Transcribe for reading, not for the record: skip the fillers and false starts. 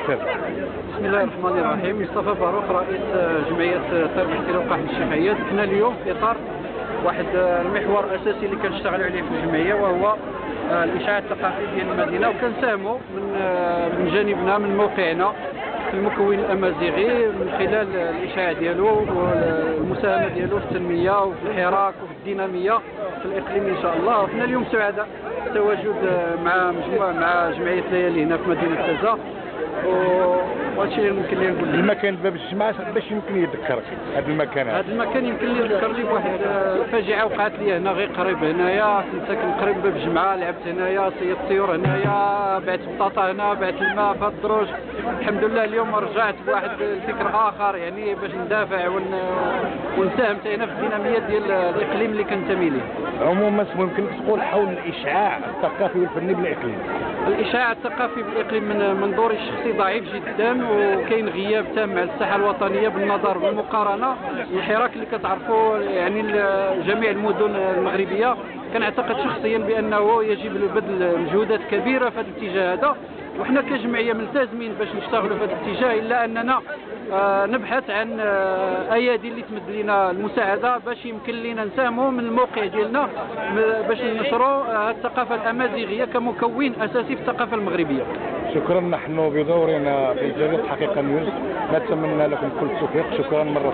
استاذ. بسم الله الرحمن الرحيم. مصطفى باروخ، رئيس جمعية الطير الاحترافي وقاح الشيخيات. كنا اليوم في اطار واحد المحور اساسي اللي كنشتغلوا عليه في الجمعيه، وهو الاشعاع الثقافي ديال المدينه، وكنساهموا من جانبنا من موقعنا في المكون الامازيغي من خلال الاشعاع ديالو والمساهمه ديالو في التنميه وفي الحراك وفي الديناميه في الاقليم ان شاء الله. وحنا اليوم سعداء التواجد مع جمعيه ليالي هنا في مدينه تازا، وهادشي اللي ممكن لي نقول. المكان باب الجمعة باش يمكن يذكرك هذا المكان؟ هذا المكان يمكن لي يذكر لي بواحد فاجعه وقعت لي هنا غير قريب هنايا. كنت ساكن قريب باب الجمعه، لعبت هنايا، صيدت الطيور هنايا، بعت بطاطا هنا، بعت الماء في هاد الدروج. الحمد لله اليوم رجعت بواحد الفكر اخر، يعني باش ندافع ونساهم هنا في الديناميه ديال الاقليم اللي كنتمي ليه. عموما ممكن تقول حول الاشعاع الثقافي والفني بالاقليم؟ الاشعاع الثقافي بالاقليم من منظوري الشخصي ضعيف جدا، وكاين غياب تام على الساحه الوطنيه بالنظر بالمقارنه والحراك اللي كتعرفوا يعني جميع المدن المغربيه. كنعتقد شخصيا بانه يجب بذل مجهودات كبيره في هذا الاتجاه هذا، وحنا كجمعيه ملتزمين باش نشتغلوا في هذا الاتجاه، الا اننا نبحث عن ايادي اللي تمد لنا المساعده باش يمكن لنا نساهموا من الموقع ديالنا باش ننشروا الثقافه الامازيغيه كمكون اساسي في الثقافه المغربيه. شكرا. نحن بدورنا في جريدة حقيقة نيوز نتمنى لكم كل التوفيق. شكرا مرة